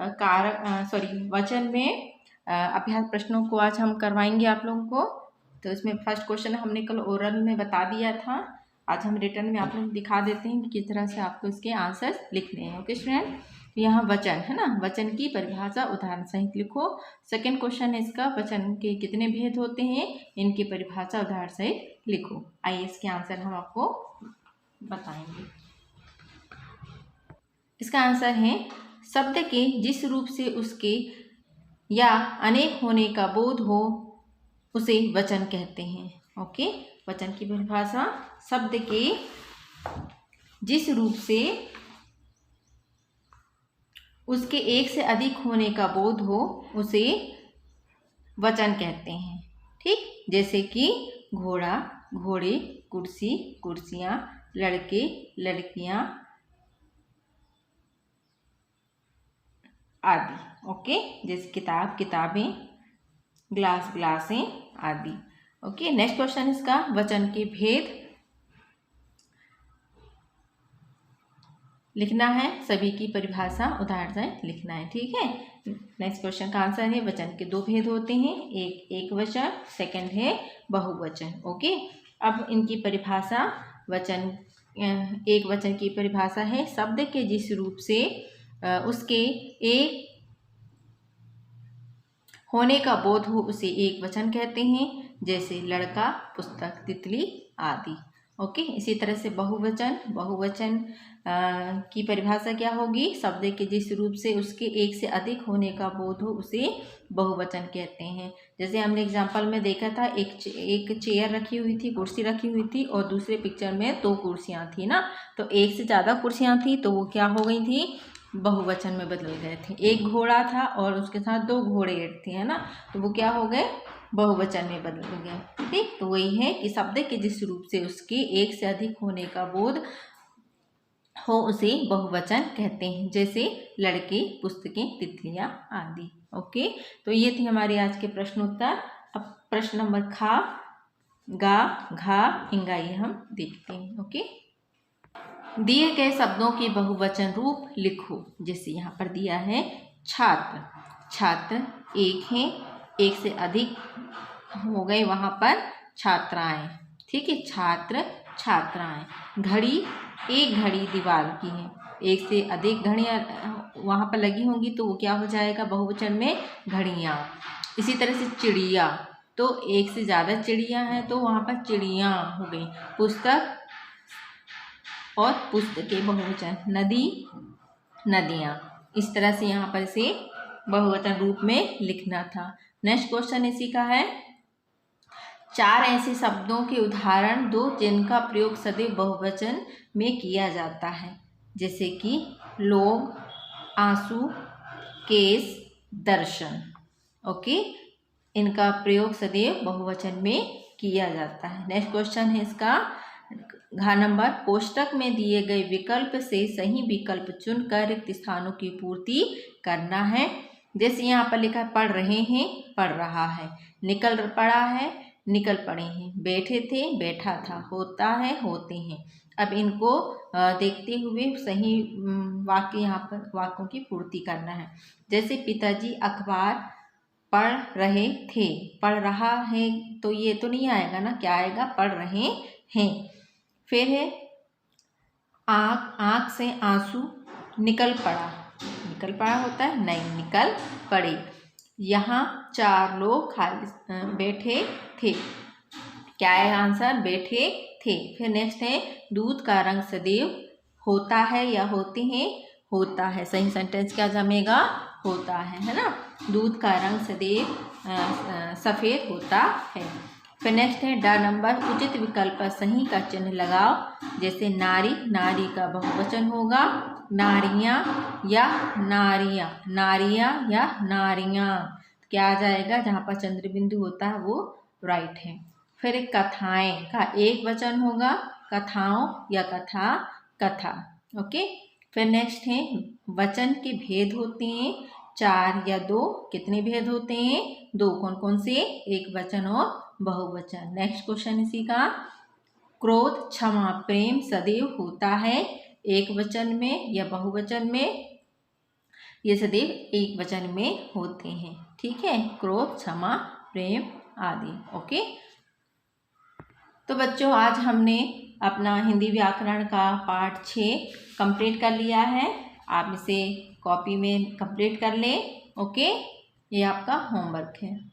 वचन में अभ्यास प्रश्नों को आज हम करवाएंगे आप लोगों को। तो इसमें फर्स्ट क्वेश्चन हमने कल ओरल में बता दिया था, आज हम रिटर्न में आप लोग दिखा देते हैं कि किस तरह से आपको इसके आंसर लिखने हैं। ओके स्टूडेंट, यहाँ वचन है ना, वचन की परिभाषा उदाहरण सहित लिखो। सेकंड क्वेश्चन है इसका, वचन के कितने भेद होते हैं, इनकी परिभाषा उदाहरण सहित लिखो। आइए इसके आंसर हम आपको बताएंगे। इसका आंसर है, शब्द के जिस रूप से उसके या अनेक होने का बोध हो उसे वचन कहते हैं। ओके, वचन की परिभाषा, शब्द के जिस रूप से उसके एक से अधिक होने का बोध हो उसे वचन कहते हैं। ठीक, जैसे कि घोड़ा, घोड़े, कुर्सी, कुर्सियाँ, लड़के, लड़कियाँ आदि। ओके, जैसे किताब, किताबें, ग्लास, ग्लासें आदि। ओके, नेक्स्ट क्वेश्चन इसका, वचन के भेद लिखना है, सभी की परिभाषा उदाहरण से लिखना है। ठीक है, नेक्स्ट क्वेश्चन का आंसर है, वचन के दो भेद होते हैं, एक वचन, सेकंड है बहुवचन। ओके, अब इनकी परिभाषा, वचन एक वचन की परिभाषा है, शब्द के जिस रूप से उसके एक होने का बोध हो उसे एक वचन कहते हैं, जैसे लड़का, पुस्तक, तितली आदि। ओके, इसी तरह से बहुवचन, बहुवचन की परिभाषा क्या होगी, शब्द के जिस रूप से उसके एक से अधिक होने का बोध हो उसे बहुवचन कहते हैं। जैसे हमने एग्जाम्पल में देखा था, एक चेयर रखी हुई थी, कुर्सी रखी हुई थी, और दूसरे पिक्चर में दो कुर्सियाँ थी ना, तो एक से ज़्यादा कुर्सियाँ थी तो वो क्या हो गई थी, बहुवचन में बदल गए थे। एक घोड़ा था और उसके साथ दो घोड़े थे, है ना, तो वो क्या हो गए, बहुवचन में बदल गए। ठीक, तो वही है कि शब्द के जिस रूप से उसके एक से अधिक होने का बोध हो उसे बहुवचन कहते हैं, जैसे लड़के, पुस्तकें, तितलियां आदि। ओके, तो ये थे हमारे आज के प्रश्नोत्तर। अब प्रश्न नंबर खा, गा, घा, इंगा ये हम देखते हैं। ओके, दिए गए शब्दों के बहुवचन रूप लिखो। जैसे यहाँ पर दिया है छात्र, छात्र एक है, एक से अधिक हो गए वहाँ पर छात्राएं। ठीक है, छात्र, छात्राएं। घड़ी, एक घड़ी दीवार की है, एक से अधिक घड़ियाँ वहाँ पर लगी होंगी तो वो क्या हो जाएगा, बहुवचन में घड़ियाँ। इसी तरह से चिड़िया, तो एक से ज़्यादा चिड़िया हैं तो वहाँ पर चिड़ियाँ हो गई। पुस्तक और पुस्तकें बहुवचन। नदी, नदियाँ। इस तरह से यहाँ पर इसे बहुवचन रूप में लिखना था। नेक्स्ट क्वेश्चन इसी का है, चार ऐसे शब्दों के उदाहरण दो जिनका प्रयोग सदैव बहुवचन में किया जाता है, जैसे कि लोग, आंसू, केस, दर्शन। ओके, इनका प्रयोग सदैव बहुवचन में किया जाता है। नेक्स्ट क्वेश्चन है इसका, घ नंबर, कोष्टक में दिए गए विकल्प से सही विकल्प चुनकर रिक्त स्थानों की पूर्ति करना है। जैसे यहाँ पर लिखा है, पढ़ रहे हैं, पढ़ रहा है, निकल पड़ा है, निकल पड़े हैं, बैठे थे, बैठा था, होता है, होते हैं। अब इनको देखते हुए सही वाक्य यहाँ पर वाक्यों की पूर्ति करना है। जैसे पिताजी अखबार पढ़ रहे थे, पढ़ रहा है तो ये तो नहीं आएगा ना, क्या आएगा, पढ़ रहे हैं। फिर है आँख, आँख से आंसू निकल पड़ा, निकल पड़ा होता है, नहीं, निकल पड़े। यहाँ चार लोग खाली बैठे थे, क्या है आंसर, बैठे थे। फिर नेक्स्ट है, दूध का रंग सदैव होता है या होते हैं, होता है। सही सेंटेंस क्या जमेगा, होता है ना। दूध का रंग सदैव सफ़ेद होता है। फिर नेक्स्ट है ड नंबर, उचित विकल्प पर सही का चिन्ह लगाओ। जैसे नारी, नारी का बहुवचन होगा नारियाँ या नारियाँ, नारियाँ या नारियाँ, क्या आ जाएगा, जहाँ पर चंद्र बिंदु होता है वो राइट है। फिर कथाएं का एक वचन होगा, कथाओं या कथा, कथा। ओके, फिर नेक्स्ट है वचन के भेद होते हैं, चार या दो, कितने भेद होते हैं, दो। कौन कौन से, एक वचन और बहुवचन। नेक्स्ट क्वेश्चन इसी का, क्रोध, क्षमा, प्रेम सदैव होता है एक वचन में या बहुवचन में। ये सदैव एक वचन में होते हैं। ठीक है, क्रोध, क्षमा, प्रेम आदि। ओके, तो बच्चों आज हमने अपना हिंदी व्याकरण का पाठ 6 कंप्लीट कर लिया है। आप इसे कॉपी में कंप्लीट कर लें। ओके, ये आपका होमवर्क है।